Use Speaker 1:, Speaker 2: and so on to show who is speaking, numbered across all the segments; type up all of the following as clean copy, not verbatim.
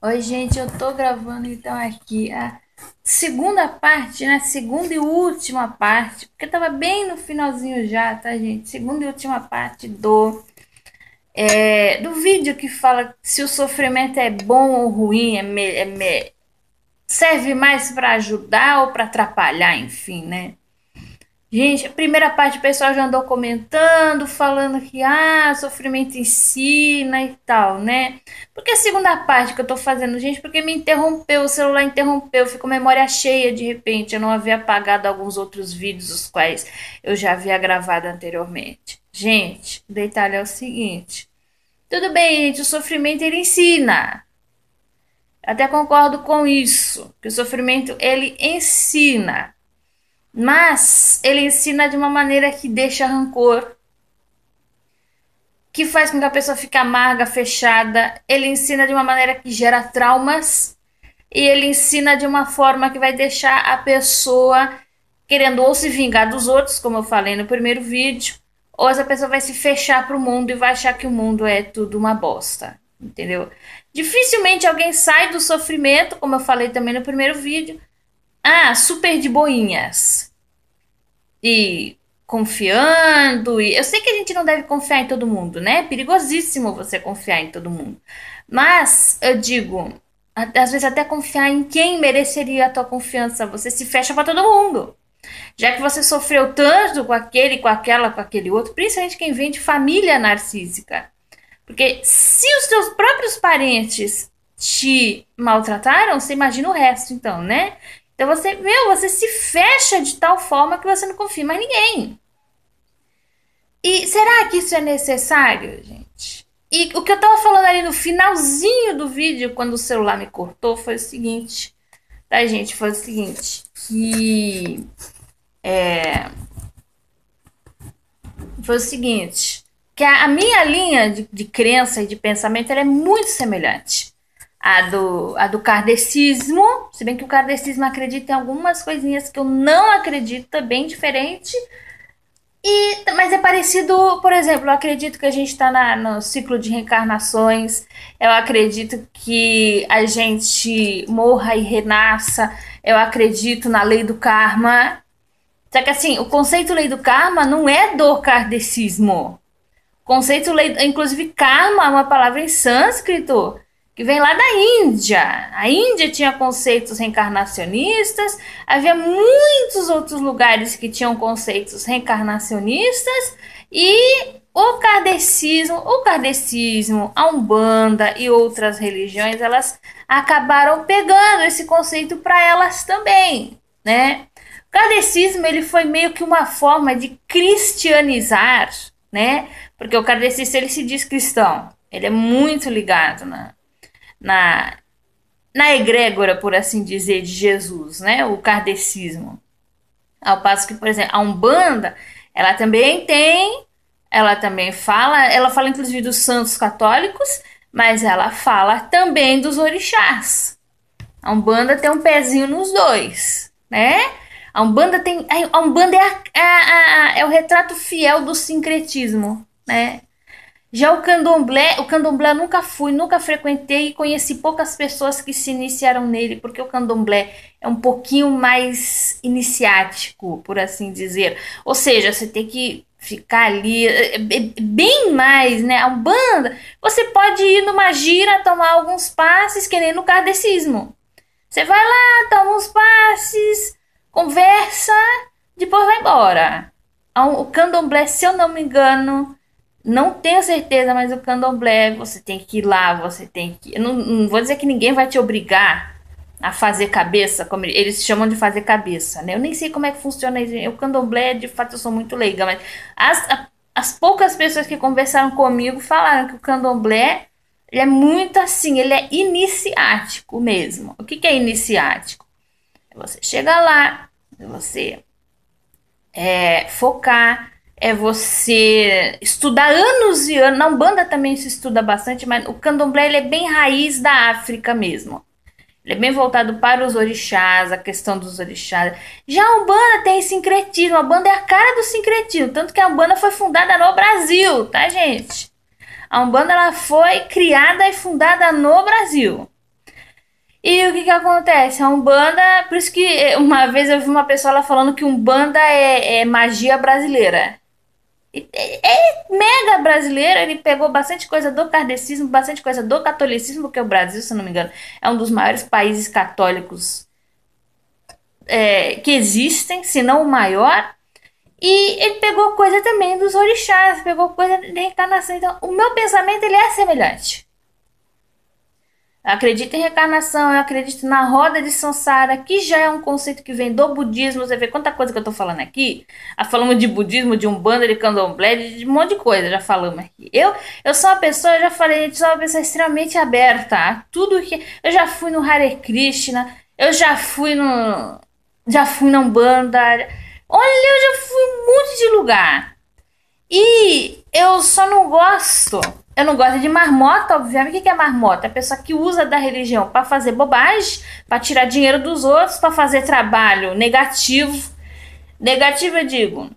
Speaker 1: Oi, gente, eu tô gravando então aqui a segunda parte, né? Segunda e última parte, porque tava bem no finalzinho já, tá, gente? Segunda e última parte do vídeo que fala se o sofrimento é bom ou ruim, serve mais pra ajudar ou pra atrapalhar, enfim, né? Gente, a primeira parte o pessoal já andou comentando, falando que sofrimento ensina e tal, né? Porque a segunda parte que eu tô fazendo, gente, porque me interrompeu, o celular interrompeu, ficou memória cheia de repente. Eu não havia apagado alguns outros vídeos, os quais eu já havia gravado anteriormente. Gente, o detalhe é o seguinte: tudo bem, gente, o sofrimento ele ensina. Até concordo com isso, que o sofrimento ele ensina. Mas ele ensina de uma maneira que deixa rancor, que faz com que a pessoa fique amarga, fechada. Ele ensina de uma maneira que gera traumas. E ele ensina de uma forma que vai deixar a pessoa querendo ou se vingar dos outros, como eu falei no primeiro vídeo, ou essa pessoa vai se fechar para o mundo e vai achar que o mundo é tudo uma bosta. Entendeu? Dificilmente alguém sai do sofrimento, como eu falei também no primeiro vídeo. Super de boinhas e confiando. E eu sei que a gente não deve confiar em todo mundo, né? É perigosíssimo você confiar em todo mundo. Mas eu digo, às vezes até confiar em quem mereceria a tua confiança, você se fecha para todo mundo. Já que você sofreu tanto com aquele, com aquela, com aquele outro, principalmente quem vem de família narcísica. Porque se os teus próprios parentes te maltrataram, você imagina o resto, então, né? Então você se fecha de tal forma que você não confia em mais ninguém. E será que isso é necessário, gente? E o que eu tava falando ali no finalzinho do vídeo, quando o celular me cortou, foi o seguinte, tá, gente? Foi o seguinte, que foi o seguinte, que a minha linha de crença e de pensamento ela é muito semelhante à do kardecismo, se bem que o kardecismo acredita em algumas coisinhas que eu não acredito, é bem diferente. Mas é parecido, por exemplo, eu acredito que a gente está no ciclo de reencarnações, eu acredito que a gente morra e renasça, eu acredito na lei do karma. Só que assim, o conceito lei do karma não é do kardecismo. O conceito lei, inclusive karma é uma palavra em sânscrito que vem lá da Índia. A Índia tinha conceitos reencarnacionistas, havia muitos outros lugares que tinham conceitos reencarnacionistas e o kardecismo, a Umbanda e outras religiões, elas acabaram pegando esse conceito para elas também, né? O kardecismo ele foi meio que uma forma de cristianizar, né? Porque o kardecista ele se diz cristão, ele é muito ligado na, na egrégora, por assim dizer, de Jesus, né? O kardecismo. Ao passo que, por exemplo, a Umbanda, ela também tem, ela também fala, ela fala inclusive dos santos católicos, mas ela fala também dos orixás. A Umbanda tem um pezinho nos dois, né? A Umbanda é o retrato fiel do sincretismo, né? Já o candomblé eu nunca fui, nunca frequentei e conheci poucas pessoas que se iniciaram nele, porque o candomblé é um pouquinho mais iniciático, por assim dizer. Ou seja, você tem que ficar ali bem mais, né? A Umbanda, você pode ir numa gira, tomar alguns passes, que nem no kardecismo. Você vai lá, toma uns passes, conversa, depois vai embora. O candomblé, se eu não me engano, não tenho certeza, mas o candomblé, você tem que ir lá, você tem que. Eu não vou dizer que ninguém vai te obrigar a fazer cabeça, como eles chamam de fazer cabeça, né? Eu nem sei como é que funciona isso. O candomblé, de fato, eu sou muito leiga, mas as poucas pessoas que conversaram comigo falaram que o candomblé ele é muito assim, ele é iniciático mesmo. O que, que é iniciático? É você chegar lá, é você focar, é você estudar anos e anos. Na Umbanda também se estuda bastante, mas o candomblé ele é bem raiz da África mesmo. Ele é bem voltado para os orixás, a questão dos orixás. Já a Umbanda tem sincretismo, a Umbanda é a cara do sincretismo, tanto que a Umbanda foi fundada no Brasil, tá, gente? A Umbanda ela foi criada e fundada no Brasil. E o que que acontece? A Umbanda, por isso que uma vez eu vi uma pessoa lá falando que Umbanda é magia brasileira. É mega brasileira, ele pegou bastante coisa do kardecismo, bastante coisa do catolicismo, porque o Brasil, se não me engano, é um dos maiores países católicos que existem, se não o maior. E ele pegou coisa também dos orixás, pegou coisa da reencarnação. Então, o meu pensamento ele é semelhante. Eu acredito em reencarnação, eu acredito na roda de Sansara, que já é um conceito que vem do budismo. Você vê quanta coisa que eu tô falando aqui. Falamos de budismo, de umbanda, de candomblé, de um monte de coisa, já falamos aqui. Eu sou uma pessoa, eu já falei, eu sou uma pessoa extremamente aberta a tudo que... Eu já fui no Hare Krishna, eu já fui no... Já fui na Umbanda. Olha, eu já fui em um monte de lugar. E eu só não gosto. Eu não gosto de marmota, obviamente. O que é marmota? É a pessoa que usa da religião para fazer bobagem, para tirar dinheiro dos outros, para fazer trabalho negativo. Negativo, eu digo.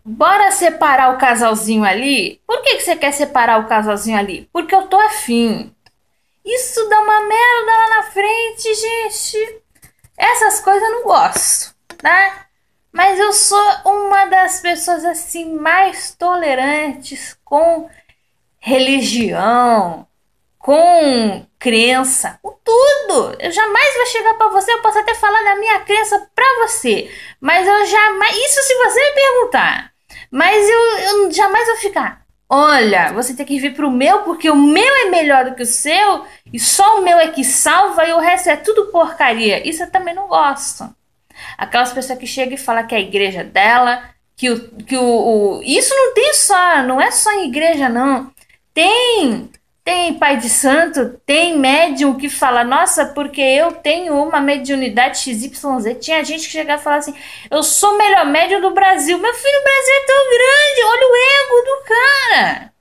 Speaker 1: Bora separar o casalzinho ali. Por que você quer separar o casalzinho ali? Porque eu tô afim. Isso dá uma merda lá na frente, gente. Essas coisas eu não gosto, tá? Mas eu sou uma das pessoas assim mais tolerantes com religião, com crença, com tudo. Eu jamais vou chegar para você, eu posso até falar da minha crença para você, mas eu jamais, isso se você me perguntar. Mas eu jamais vou ficar. Olha, você tem que vir pro meu porque o meu é melhor do que o seu e só o meu é que salva e o resto é tudo porcaria. Isso eu também não gosto. Aquelas pessoas que chegam e falam que é a igreja dela, isso não tem só, não é só em igreja não. Tem pai de santo, tem médium que fala, nossa, porque eu tenho uma mediunidade XYZ. Tinha gente que chegava e falava assim, eu sou o melhor médium do Brasil. Meu filho, o Brasil é tão grande, olha o ego do cara.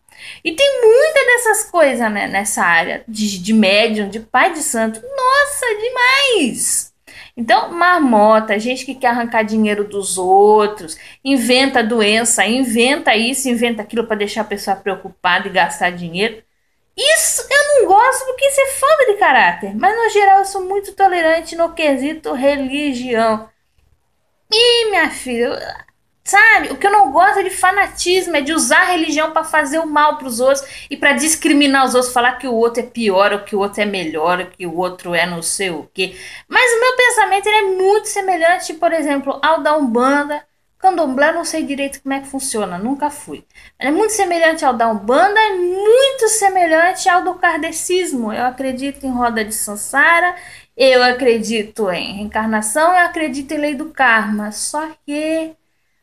Speaker 1: E tem muita dessas coisas, né, nessa área de médium, de pai de santo. Nossa, demais! Então, marmota, gente que quer arrancar dinheiro dos outros, inventa doença, inventa isso, inventa aquilo para deixar a pessoa preocupada e gastar dinheiro. Isso eu não gosto porque isso é falta de caráter. Mas no geral eu sou muito tolerante no quesito religião. E minha filha, sabe, o que eu não gosto é de fanatismo, é de usar a religião para fazer o mal para os outros e para discriminar os outros, falar que o outro é pior, ou que o outro é melhor, ou que o outro é não sei o quê. Mas o meu pensamento ele é muito semelhante, por exemplo, ao da Umbanda. Candomblé eu não sei direito como é que funciona, nunca fui. É muito semelhante ao da Umbanda, é muito semelhante ao do kardecismo. Eu acredito em roda de Sansara, eu acredito em reencarnação, eu acredito em lei do karma. Só que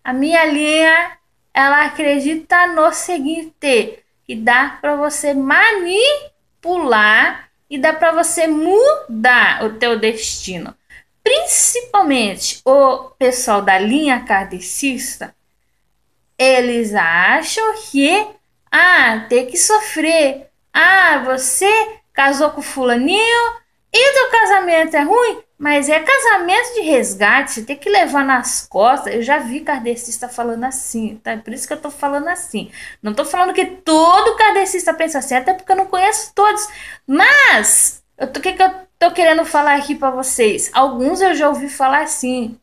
Speaker 1: a minha linha, ela acredita no seguinte, que dá para você manipular e dá para você mudar o teu destino. Principalmente o pessoal da linha kardecista, eles acham que tem que sofrer. Você casou com fulaninho e teu casamento é ruim, mas é casamento de resgate, você tem que levar nas costas. Eu já vi kardecista falando assim, tá? Por isso que eu tô falando assim. Não tô falando que todo kardecista pensa assim, até porque eu não conheço todos. Mas, o que eu tô querendo falar aqui pra vocês? Alguns eu já ouvi falar assim.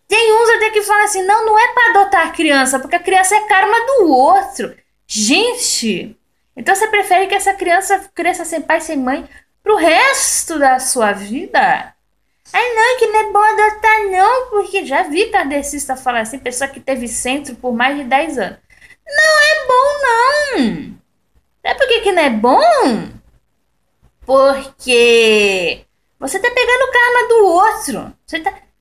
Speaker 1: Tem uns até que falam assim, não é pra adotar a criança, porque a criança é karma do outro. Gente, então você prefere que essa criança cresça sem pai, sem mãe, pro resto da sua vida? Ai não, que não é bom adotar não, porque já vi kardecista falar assim, pessoa que teve centro por mais de 10 anos. Não é bom não. É porque que não é bom? Porque você tá pegando o karma do outro.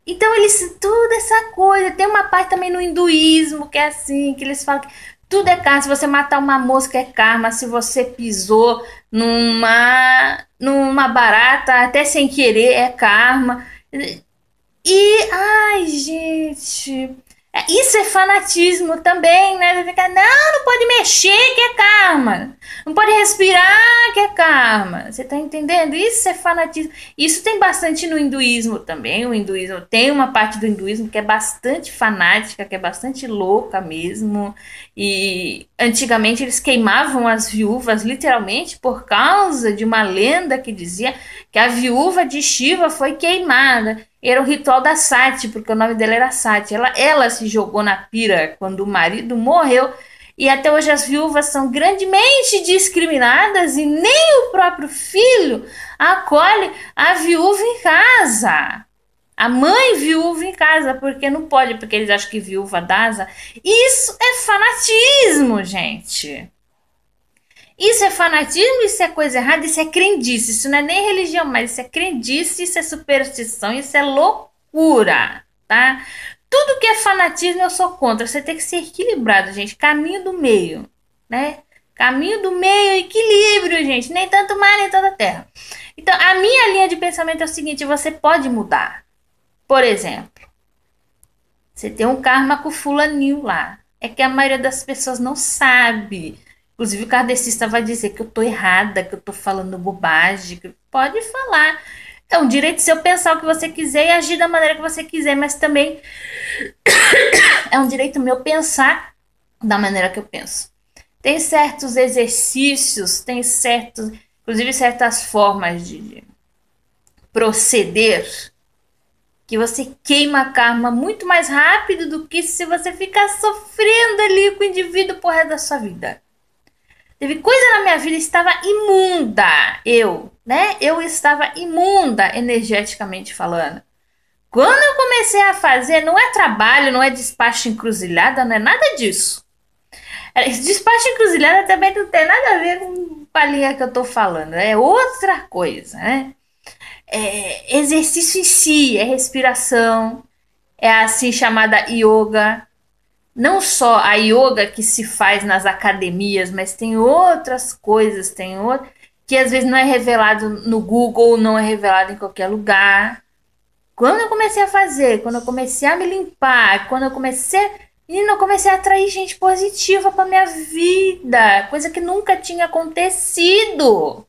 Speaker 1: Então eles, tudo essa coisa, tem uma parte também no hinduísmo que é assim, que eles falam que tudo é karma. Se você matar uma mosca é karma. Se você pisou numa barata, até sem querer, é karma. E, ai, gente, Isso é fanatismo também, né? Você fica, não, não pode mexer, que é karma. Não pode respirar, que é karma. Você tá entendendo? Isso é fanatismo. Isso tem bastante no hinduísmo também. O hinduísmo tem uma parte do hinduísmo que é bastante fanática, que é bastante louca mesmo. E antigamente eles queimavam as viúvas, literalmente, por causa de uma lenda que dizia que a viúva de Shiva foi queimada. Era o ritual da Sati, porque o nome dela era Sati. Ela se jogou na pira quando o marido morreu. E até hoje as viúvas são grandemente discriminadas e nem o próprio filho acolhe a viúva em casa. A mãe viúva em casa, porque não pode, porque eles acham que viúva dá asa. Isso é fanatismo, gente. Isso é fanatismo, isso é coisa errada, isso é crendice. Isso não é nem religião, mas isso é crendice, isso é superstição, isso é loucura, tá? Tudo que é fanatismo eu sou contra. Você tem que ser equilibrado, gente. Caminho do meio, né? Caminho do meio, equilíbrio, gente. Nem tanto mar, nem tanta terra. Então, a minha linha de pensamento é o seguinte: você pode mudar. Por exemplo, você tem um karma com o fulaninho lá. É que a maioria das pessoas não sabe. Inclusive o kardecista vai dizer que eu tô errada, que eu tô falando bobagem. Que pode falar. É um direito seu pensar o que você quiser e agir da maneira que você quiser, mas também é um direito meu pensar da maneira que eu penso. Tem certos exercícios, tem certos, inclusive certas formas de proceder que você queima karma muito mais rápido do que se você ficar sofrendo ali com o indivíduo por resto da sua vida. Teve coisa na minha vida que estava imunda, eu estava imunda energeticamente falando. Quando eu comecei a fazer, não é trabalho, não é despacho encruzilhada, não é nada disso. Despacho encruzilhada também não tem nada a ver com a linha que eu tô falando, é outra coisa, né? É exercício em si, é respiração, é a assim chamada yoga. Não só a yoga que se faz nas academias, mas tem outras coisas, tem outro, que às vezes não é revelado no Google, não é revelado em qualquer lugar. Quando eu comecei a fazer, quando eu comecei a me limpar, quando eu comecei a atrair gente positiva para minha vida, coisa que nunca tinha acontecido.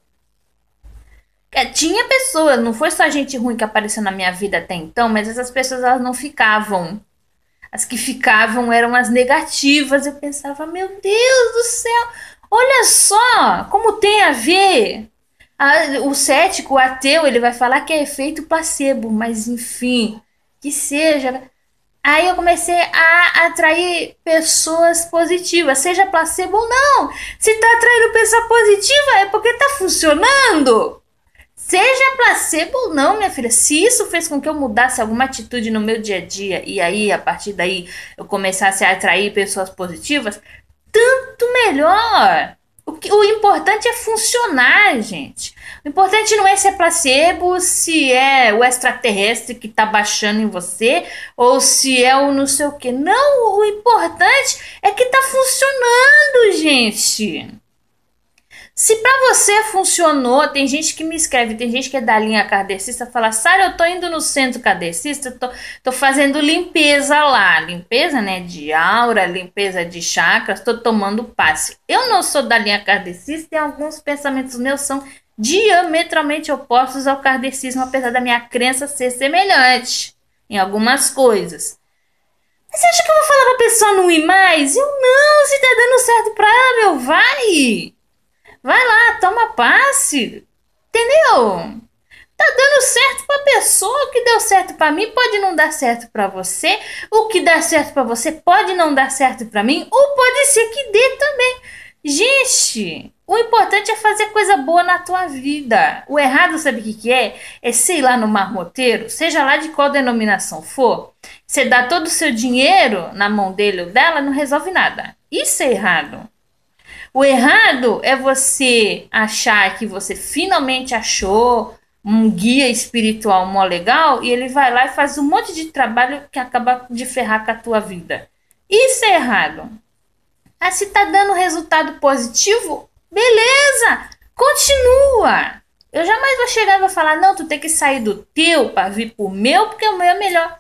Speaker 1: Tinha pessoas, não foi só gente ruim que apareceu na minha vida até então, mas essas pessoas elas não ficavam. As que ficavam eram as negativas. Eu pensava, meu Deus do céu, olha só como tem a ver. O cético, o ateu, ele vai falar que é efeito placebo, mas enfim, que seja. Aí eu comecei a atrair pessoas positivas, seja placebo ou não. Se tá atraindo pessoa positiva é porque tá funcionando. Seja placebo ou não, minha filha, se isso fez com que eu mudasse alguma atitude no meu dia a dia e aí, a partir daí, eu começasse a atrair pessoas positivas, tanto melhor. O importante é funcionar, gente. O importante não é se é placebo, se é o extraterrestre que tá baixando em você, ou se é o não sei o que. Não, o importante é que tá funcionando, gente. Se pra você funcionou, tem gente que me escreve, tem gente que é da linha kardecista, fala, Sara, eu tô indo no centro kardecista, tô fazendo limpeza lá, limpeza, né, de aura, limpeza de chakras, tô tomando passe. Eu não sou da linha kardecista e alguns pensamentos meus são diametralmente opostos ao kardecismo, apesar da minha crença ser semelhante em algumas coisas. Mas você acha que eu vou falar pra pessoa não ir mais? Eu não, se tá dando certo pra ela, meu, vai! Vai lá, toma passe. Entendeu? Tá dando certo pra pessoa. O que deu certo pra mim pode não dar certo pra você. O que dá certo pra você pode não dar certo pra mim. Ou pode ser que dê também. Gente, o importante é fazer coisa boa na tua vida. O errado, sabe o que é? É sei lá no marmoteiro, seja lá de qual denominação for. Você dá todo o seu dinheiro na mão dele ou dela, não resolve nada. Isso é errado. O errado é você achar que você finalmente achou um guia espiritual mó legal e ele vai lá e faz um monte de trabalho que acaba de ferrar com a tua vida. Isso é errado. Ah, se tá dando resultado positivo, beleza, continua. Eu jamais vou chegar e vou falar, não, tu tem que sair do teu para vir pro meu, porque o meu é melhor.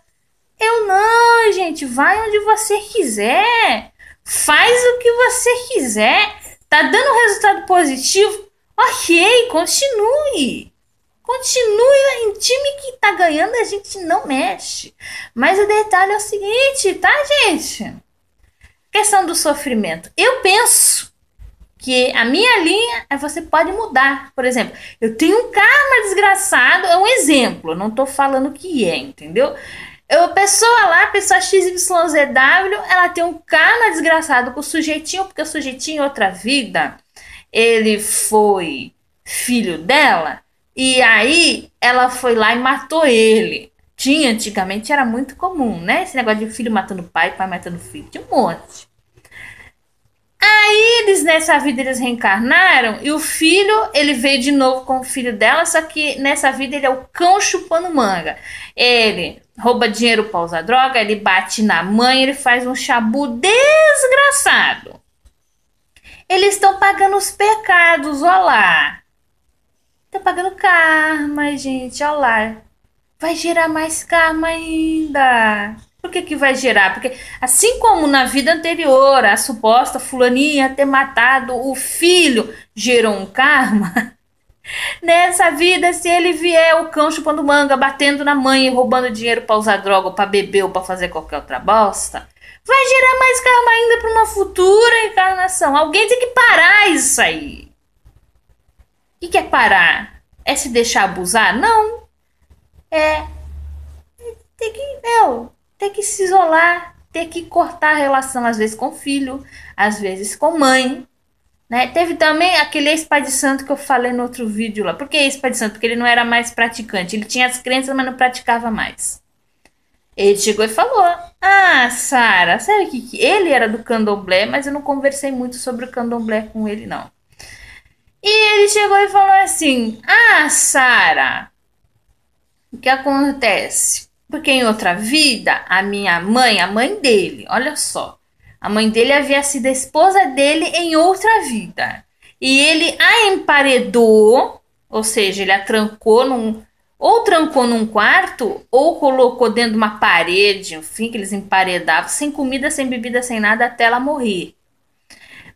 Speaker 1: Eu não, gente, vai onde você quiser. Faz o que você quiser. Tá dando resultado positivo? Ok, continue. Continue em time que tá ganhando, a gente não mexe. Mas o detalhe é o seguinte, tá, gente? Questão do sofrimento. Eu penso que a minha linha é você pode mudar. Por exemplo, eu tenho um karma desgraçado, é um exemplo, eu não tô falando que é, entendeu? Eu, pessoa lá, pessoa XYZW, ela tem um karma desgraçado com o sujeitinho, porque o sujeitinho em outra vida, ele foi filho dela, e aí ela foi lá e matou ele. Tinha, antigamente era muito comum, né? Esse negócio de filho matando pai, pai matando filho, tinha um monte. Aí eles nessa vida eles reencarnaram e o filho ele veio de novo com o filho dela, só que nessa vida ele é o cão chupando manga. Ele rouba dinheiro pra usar droga, ele bate na mãe, ele faz um chabu desgraçado. Eles estão pagando os pecados, ó lá. Estão pagando karma, gente, ó lá. Vai gerar mais karma ainda. Por que que vai gerar? Porque assim como na vida anterior, a suposta fulaninha ter matado o filho gerou um karma, nessa vida, se ele vier o cão chupando manga, batendo na mãe e roubando dinheiro pra usar droga, ou pra beber, ou pra fazer qualquer outra bosta, vai gerar mais karma ainda pra uma futura encarnação. Alguém tem que parar isso aí. O que é parar? É se deixar abusar? Não. É ter que, ter que se isolar, ter que cortar a relação, às vezes com filho, às vezes com mãe. Né? Teve também aquele ex-pai de santo que eu falei no outro vídeo lá. Por que ex-pai de santo? Porque ele não era mais praticante. Ele tinha as crenças, mas não praticava mais. Ele chegou e falou: Ah, Sara, sabe que ele era do candomblé, mas eu não conversei muito sobre o candomblé com ele, não. E ele chegou e falou assim: Ah, Sara, o que acontece? Porque em outra vida, a minha mãe, a mãe dele, olha só, a mãe dele havia sido a esposa dele em outra vida. E ele a emparedou, ou seja, ele a trancou ou trancou num quarto, ou colocou dentro de uma parede, enfim, que eles emparedavam, sem comida, sem bebida, sem nada, até ela morrer.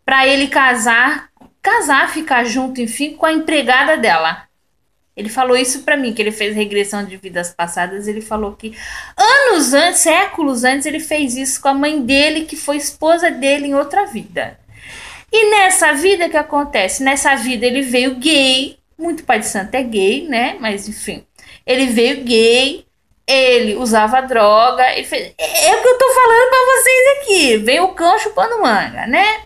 Speaker 1: Para ele casar, ficar junto, enfim, com a empregada dela. Ele falou isso pra mim, que ele fez regressão de vidas passadas. Ele falou que anos antes, séculos antes, ele fez isso com a mãe dele, que foi esposa dele em outra vida. E nessa vida, o que acontece? Nessa vida ele veio gay, muito pai de santo é gay, né? Mas enfim, ele veio gay, ele usava droga, ele fez... É o que eu tô falando pra vocês aqui. Veio o cão chupando manga, né?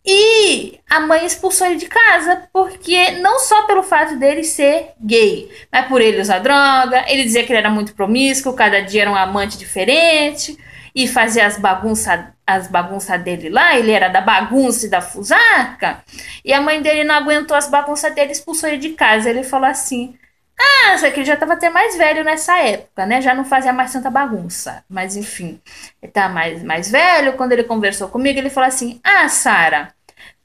Speaker 1: E a mãe expulsou ele de casa, porque não só pelo fato dele ser gay, mas por ele usar droga, ele dizia que ele era muito promíscuo, cada dia era um amante diferente, e fazia as bagunças dele lá, ele era da bagunça e da fusaca, e a mãe dele não aguentou as bagunças dele e expulsou ele de casa. Ele falou assim: Ah, só que ele já estava até mais velho nessa época, né? Já não fazia mais tanta bagunça. Mas enfim, ele tá mais velho. Quando ele conversou comigo, ele falou assim: Ah, Sara,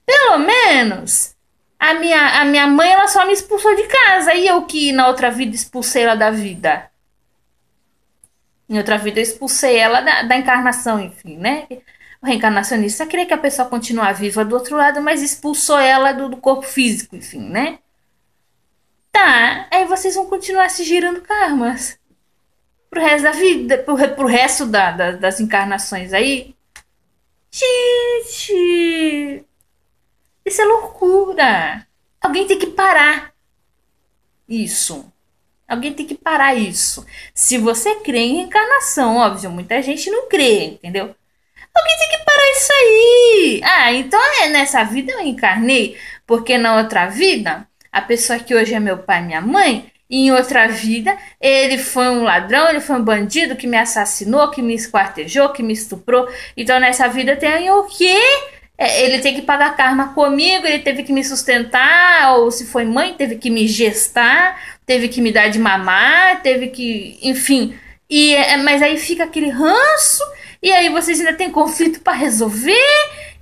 Speaker 1: pelo menos a minha mãe ela só me expulsou de casa. E eu que na outra vida expulsei ela da vida. Em outra vida eu expulsei ela da encarnação, enfim, né? O reencarnacionista queria que a pessoa continuasse viva do outro lado, mas expulsou ela do corpo físico, enfim, né? Tá, aí vocês vão continuar se girando karmas pro resto da vida, pro resto das encarnações aí. Gente, isso é loucura. Alguém tem que parar isso. Alguém tem que parar isso. Se você crê em reencarnação, óbvio, muita gente não crê, entendeu? Alguém tem que parar isso aí. Ah, então nessa vida eu encarnei, porque na outra vida, a pessoa que hoje é meu pai e minha mãe, em outra vida, ele foi um ladrão, ele foi um bandido que me assassinou, que me esquartejou, que me estuprou. Então nessa vida tem o quê? Ele tem que pagar karma comigo, ele teve que me sustentar, ou se foi mãe, teve que me gestar, teve que me dar de mamar, teve que, enfim. Mas aí fica aquele ranço, e aí vocês ainda têm conflito para resolver,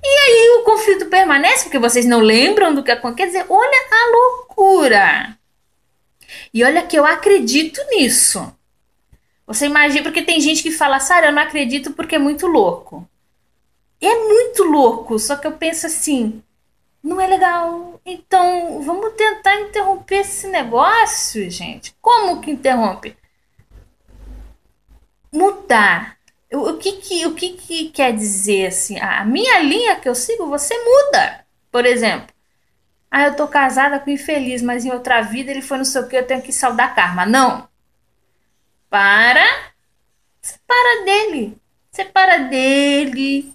Speaker 1: e aí o conflito permanece, porque vocês não lembram do que aconteceu. Quer dizer, olha a loucura. E olha que eu acredito nisso. Você imagina, porque tem gente que fala, Sara, eu não acredito porque é muito louco. É muito louco, só que eu penso assim, não é legal. Então, vamos tentar interromper esse negócio, gente. Como que interrompe? Mudar. O que quer dizer assim? A minha linha que eu sigo, você muda. Por exemplo, eu tô casada com um infeliz, mas em outra vida ele foi não sei o que, eu tenho que saudar karma. Não. Para, separa dele. Separa dele.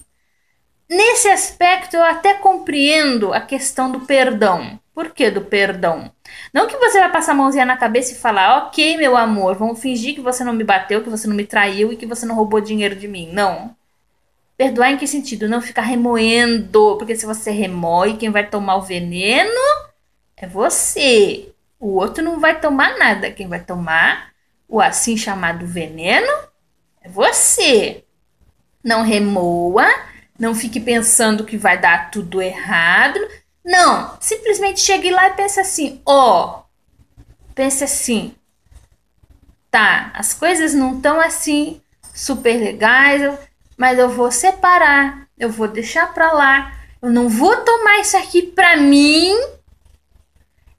Speaker 1: Nesse aspecto, eu até compreendo a questão do perdão. Por que do perdão? Não que você vai passar a mãozinha na cabeça e falar, ok, meu amor, vamos fingir que você não me bateu, que você não me traiu e que você não roubou dinheiro de mim. Não. Perdoar em que sentido? Não ficar remoendo, porque se você remoe, quem vai tomar o veneno é você. O outro não vai tomar nada. Quem vai tomar o assim chamado veneno é você. Não remoa, não fique pensando que vai dar tudo errado. Não, simplesmente chegue lá e pense assim, pense assim, tá, as coisas não estão assim super legais, mas eu vou separar, eu vou deixar pra lá, eu não vou tomar isso aqui pra mim.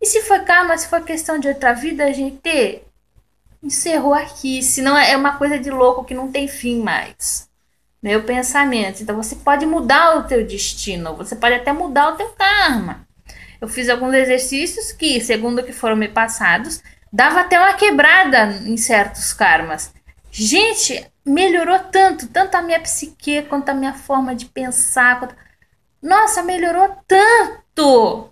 Speaker 1: E se for karma, se for questão de outra vida, a gente encerrou aqui, senão é uma coisa de louco que não tem fim mais. Meu pensamento. Então você pode mudar o teu destino, você pode até mudar o teu karma. Eu fiz alguns exercícios que, segundo o que foram me passados, dava até uma quebrada em certos karmas. Gente, melhorou tanto, tanto a minha psique quanto a minha forma de pensar. Nossa, melhorou tanto!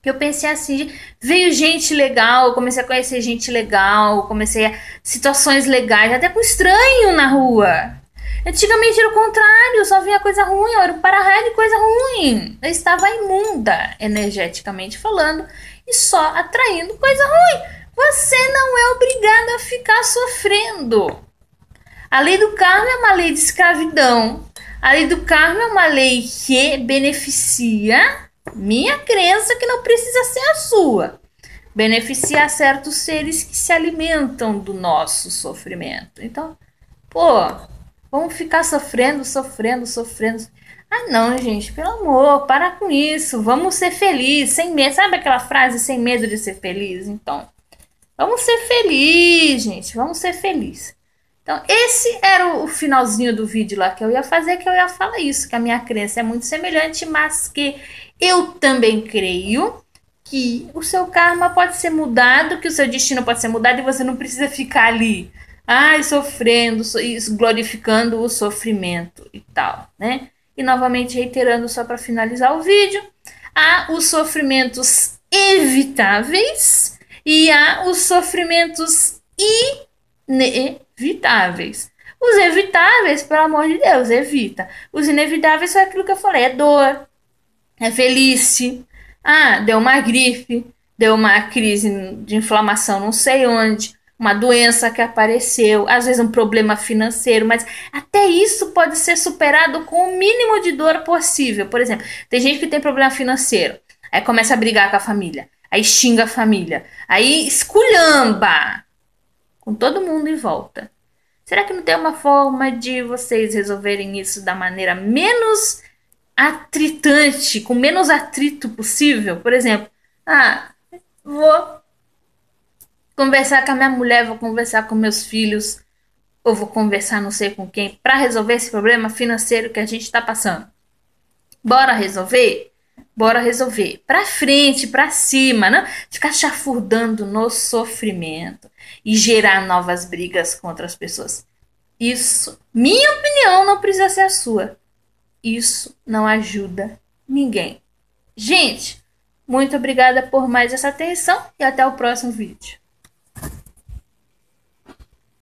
Speaker 1: Que eu pensei assim, veio gente legal, eu comecei a conhecer gente legal, comecei a situações legais, até com estranho na rua. Antigamente era o contrário, só vinha coisa ruim, eu era um para-raio de coisa ruim. Eu estava imunda, energeticamente falando, e só atraindo coisa ruim. Você não é obrigado a ficar sofrendo. A lei do karma é uma lei de escravidão. A lei do karma é uma lei que beneficia minha crença, que não precisa ser a sua. Beneficia certos seres que se alimentam do nosso sofrimento. Então, vamos ficar sofrendo. Não, gente, pelo amor, para com isso. Vamos ser felizes, sem medo. Sabe aquela frase, sem medo de ser feliz? Então, vamos ser felizes, gente. Vamos ser felizes. Então, esse era o finalzinho do vídeo lá que eu ia fazer, que eu ia falar isso, que a minha crença é muito semelhante, mas que eu também creio que o seu karma pode ser mudado, que o seu destino pode ser mudado e você não precisa ficar ali, sofrendo, glorificando o sofrimento e tal, né? E novamente reiterando só para finalizar o vídeo, há os sofrimentos evitáveis e há os sofrimentos inevitáveis. Os evitáveis, pelo amor de Deus, evita. Os inevitáveis foi aquilo que eu falei, é dor, é velhice, deu uma gripe, deu uma crise de inflamação não sei onde, uma doença que apareceu, às vezes um problema financeiro, mas até isso pode ser superado com o mínimo de dor possível. Por exemplo, tem gente que tem problema financeiro, aí começa a brigar com a família, aí xinga a família, aí esculhamba com todo mundo em volta. Será que não tem uma forma de vocês resolverem isso da maneira menos atritante, com menos atrito possível? Por exemplo, vou conversar com a minha mulher, vou conversar com meus filhos, ou vou conversar não sei com quem, para resolver esse problema financeiro que a gente está passando. Bora resolver? Bora resolver. Pra frente, pra cima, não ficar chafurdando no sofrimento e gerar novas brigas com outras pessoas. Isso, minha opinião, não precisa ser a sua. Isso não ajuda ninguém. Gente, muito obrigada por mais essa atenção e até o próximo vídeo.